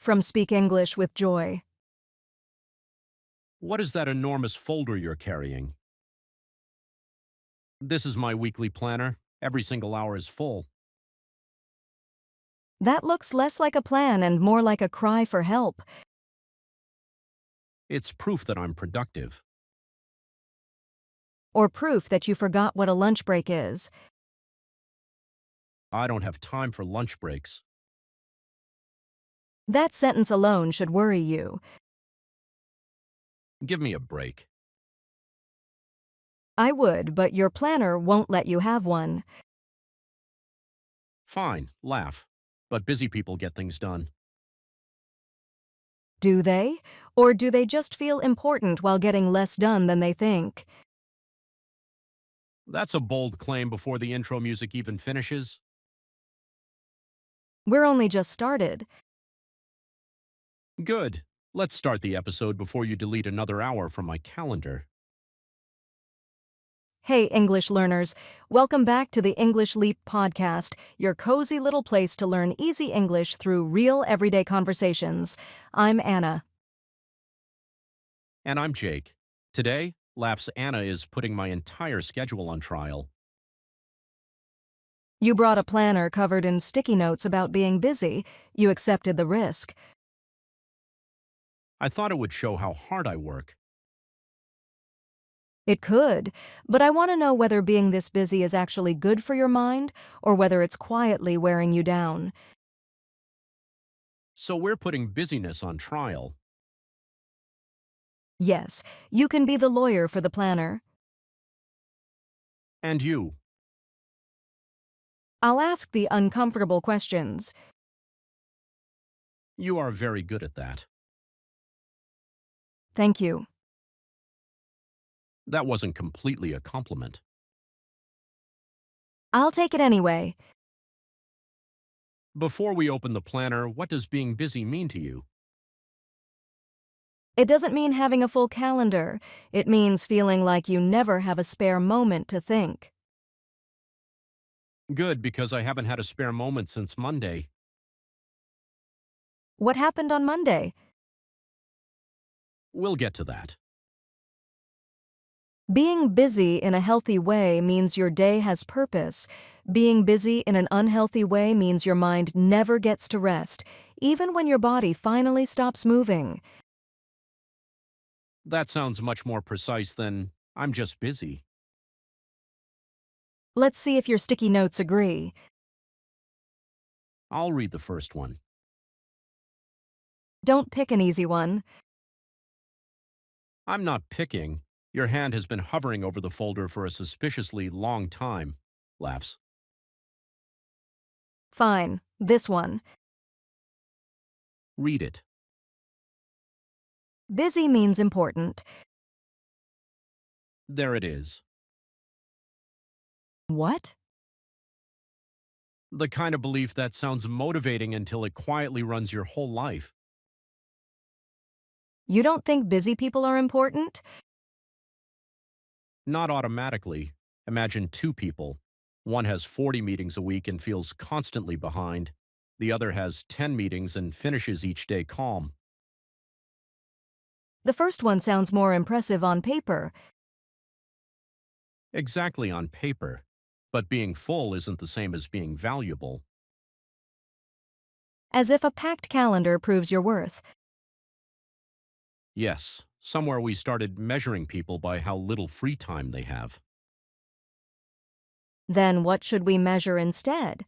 from Speak English with Joy. What is that enormous folder you're carrying? This is my weekly planner. Every single hour is full. That looks less like a plan and more like a cry for help. It's proof that I'm productive. Or proof that you forgot what a lunch break is. I don't have time for lunch breaks. That sentence alone should worry you. Give me a break. I would, but your planner won't let you have one. Fine, laugh. But busy people get things done. Do they? Or do they just feel important while getting less done than they think? That's a bold claim before the intro music even finishes. We're only just started. Good. Let's start the episode before you delete another hour from my calendar. Hey, English learners. Welcome back to the English Leap podcast, your cozy little place to learn easy English through real everyday conversations. I'm Anna. And I'm Jake. Today, Laughs Anna is putting my entire schedule on trial. You brought a planner covered in sticky notes about being busy. You accepted the risk. I thought it would show how hard I work. It could, but I want to know whether being this busy is actually good for your mind or whether it's quietly wearing you down. So we're putting busyness on trial. Yes, you can be the lawyer for the planner. And you. I'll ask the uncomfortable questions. You are very good at that. Thank you. That wasn't completely a compliment. I'll take it anyway. Before we open the planner, what does being busy mean to you? It doesn't mean having a full calendar. It means feeling like you never have a spare moment to think. Good, because I haven't had a spare moment since Monday. What happened on Monday? We'll get to that. Being busy in a healthy way means your day has purpose. Being busy in an unhealthy way means your mind never gets to rest, even when your body finally stops moving. That sounds much more precise than, I'm just busy. Let's see if your sticky notes agree. I'll read the first one. Don't pick an easy one. I'm not picking. Your hand has been hovering over the folder for a suspiciously long time. Laughs. Fine, this one. Read it. Busy means important. There it is. What? The kind of belief that sounds motivating until it quietly runs your whole life. You don't think busy people are important? Not automatically. Imagine two people. One has 40 meetings a week and feels constantly behind. The other has 10 meetings and finishes each day calm. The first one sounds more impressive on paper. Exactly on paper. But being full isn't the same as being valuable. As if a packed calendar proves your worth. Yes, somewhere we started measuring people by how little free time they have. Then what should we measure instead?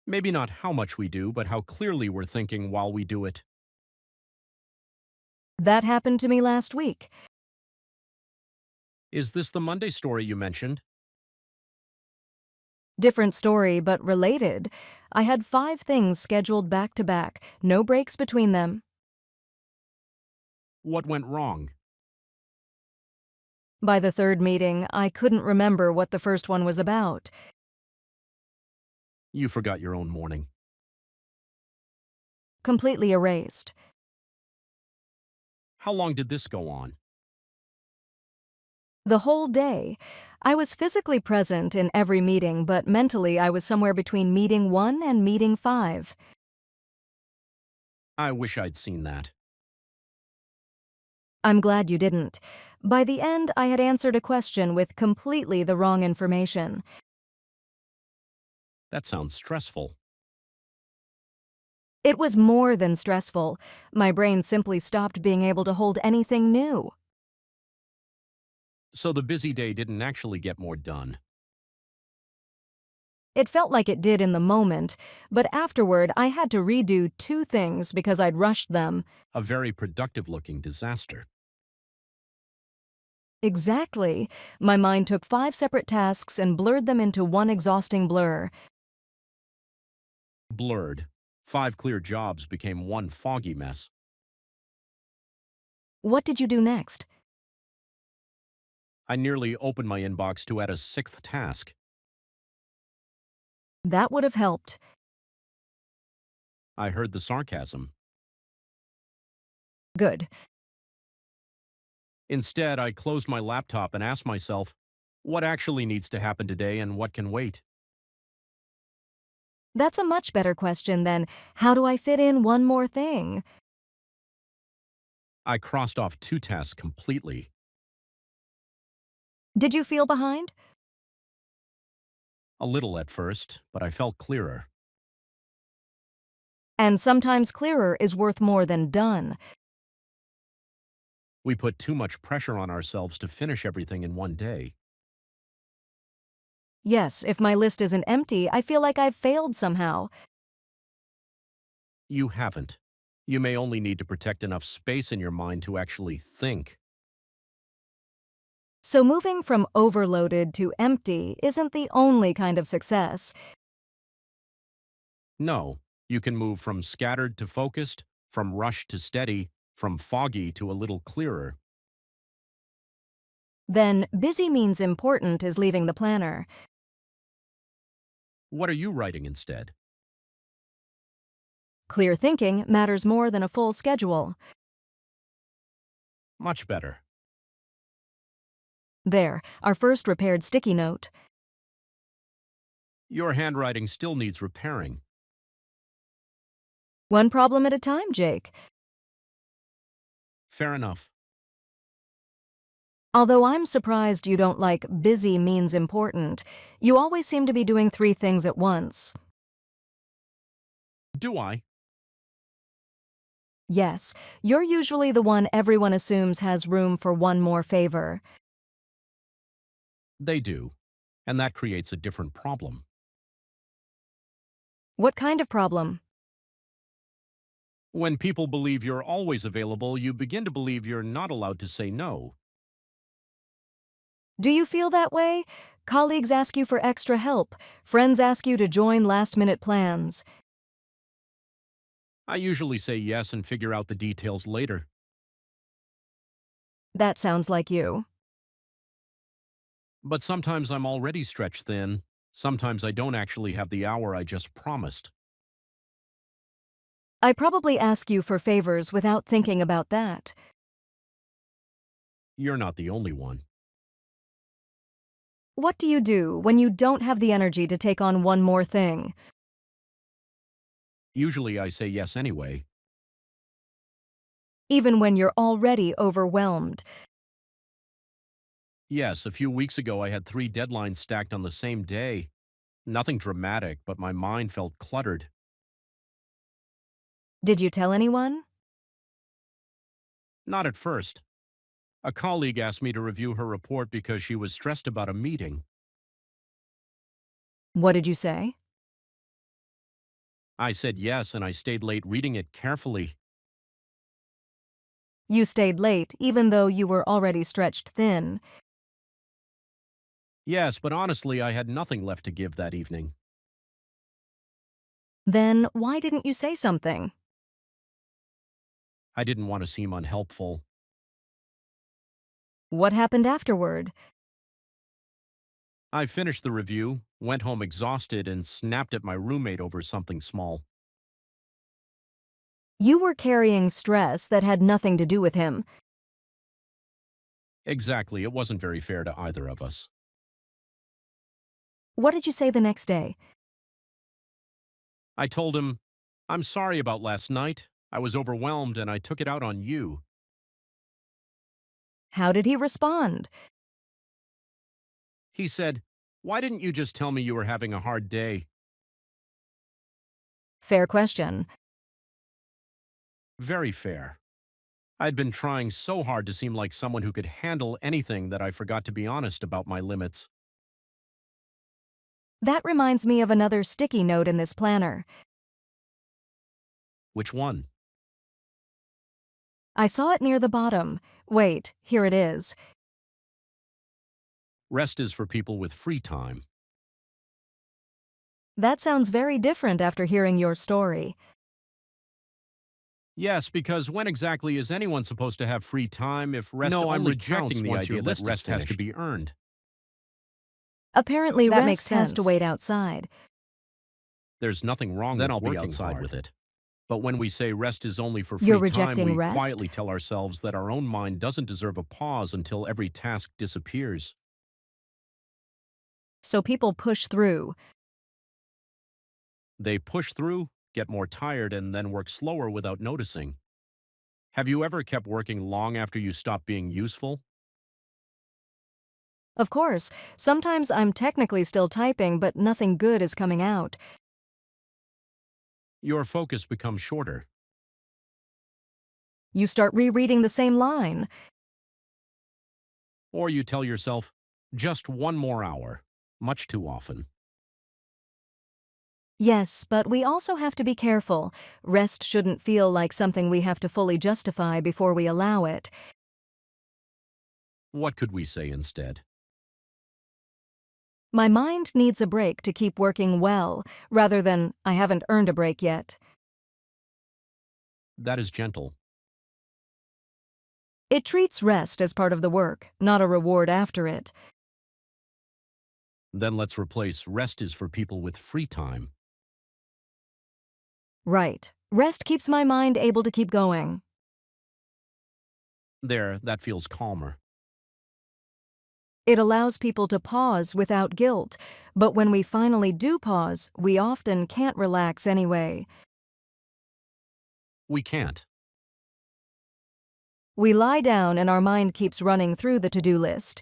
Maybe not how much we do, but how clearly we're thinking while we do it. That happened to me last week. Is this the Monday story you mentioned? Different story, but related. I had 5 things scheduled back to back, no breaks between them. What went wrong? By the third meeting, I couldn't remember what the first one was about. You forgot your own morning. Completely erased. How long did this go on? The whole day. I was physically present in every meeting, but mentally I was somewhere between meeting 1 and meeting 5. I wish I'd seen that. I'm glad you didn't. By the end, I had answered a question with completely the wrong information. That sounds stressful. It was more than stressful. My brain simply stopped being able to hold anything new. So the busy day didn't actually get more done. It felt like it did in the moment, but afterward I had to redo two things because I'd rushed them. A very productive-looking disaster. Exactly. My mind took five separate tasks and blurred them into one exhausting blur. Blurred. 5 clear jobs became one foggy mess. What did you do next? I nearly opened my inbox to add a 6th task. That would have helped. I heard the sarcasm. Good. Instead, I closed my laptop and asked myself, what actually needs to happen today and what can wait? That's a much better question than, how do I fit in one more thing? I crossed off 2 tasks completely. Did you feel behind? A little at first, but I felt clearer. And sometimes clearer is worth more than done. We put too much pressure on ourselves to finish everything in one day. Yes, if my list isn't empty, I feel like I've failed somehow. You haven't. You may only need to protect enough space in your mind to actually think. So moving from overloaded to empty isn't the only kind of success. No, you can move from scattered to focused, from rushed to steady, from foggy to a little clearer. Then busy means important is leaving the planner. What are you writing instead? Clear thinking matters more than a full schedule. Much better. There, our first repaired sticky note. Your handwriting still needs repairing. One problem at a time, Jake. Fair enough. Although I'm surprised you don't like busy means important. You always seem to be doing three things at once. Do I? Yes, you're usually the one everyone assumes has room for one more favor. They do. And that creates a different problem. What kind of problem? When people believe you're always available, you begin to believe you're not allowed to say no. Do you feel that way? Colleagues ask you for extra help. Friends ask you to join last-minute plans. I usually say yes and figure out the details later. That sounds like you. But sometimes I'm already stretched thin. Sometimes I don't actually have the hour I just promised. I probably ask you for favors without thinking about that. You're not the only one. What do you do when you don't have the energy to take on one more thing? Usually I say yes anyway. Even when you're already overwhelmed. Yes, a few weeks ago I had 3 deadlines stacked on the same day. Nothing dramatic, but my mind felt cluttered. Did you tell anyone? Not at first. A colleague asked me to review her report because she was stressed about a meeting. What did you say? I said yes, and I stayed late reading it carefully. You stayed late, even though you were already stretched thin. Yes, but honestly, I had nothing left to give that evening. Then why didn't you say something? I didn't want to seem unhelpful. What happened afterward? I finished the review, went home exhausted, and snapped at my roommate over something small. You were carrying stress that had nothing to do with him. Exactly, it wasn't very fair to either of us. What did you say the next day? I told him, I'm sorry about last night. I was overwhelmed and I took it out on you. How did he respond? He said, "Why didn't you just tell me you were having a hard day?" Fair question. Very fair. I'd been trying so hard to seem like someone who could handle anything that I forgot to be honest about my limits. That reminds me of another sticky note in this planner. Which one? I saw it near the bottom. Wait, here it is. Rest is for people with free time. That sounds very different after hearing your story. Yes, because when exactly is anyone supposed to have free time if rest No, I'm only counts rejecting the once idea your that list rest has to finished. be earned? Apparently, That rest makes has to sense. wait outside. There's nothing wrong Then with I'll be working outside hard. with it. But when we say rest is only for You're free time, rejecting we rest? quietly tell ourselves that our own mind doesn't deserve a pause until every task disappears. So people push through. They push through, get more tired, and then work slower without noticing. Have you ever kept working long after you stopped being useful? Of course, sometimes I'm technically still typing, but nothing good is coming out. Your focus becomes shorter. You start rereading the same line. Or you tell yourself, just one more hour, much too often. Yes, but we also have to be careful. Rest shouldn't feel like something we have to fully justify before we allow it. What could we say instead? My mind needs a break to keep working well, rather than, I haven't earned a break yet. That is gentle. It treats rest as part of the work, not a reward after it. Then let's replace rest is for people with free time. Right. Rest keeps my mind able to keep going. There, that feels calmer. It allows people to pause without guilt, but when we finally do pause, we often can't relax anyway. We can't. We lie down and our mind keeps running through the to-do list.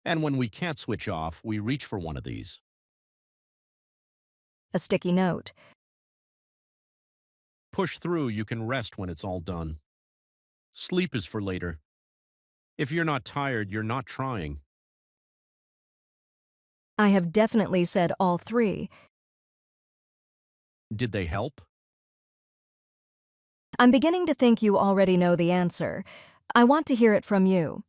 And when we can't switch off, we reach for one of these. A sticky note. Push through, you can rest when it's all done. Sleep is for later. If you're not tired, you're not trying. I have definitely said all three. Did they help? I'm beginning to think you already know the answer. I want to hear it from you.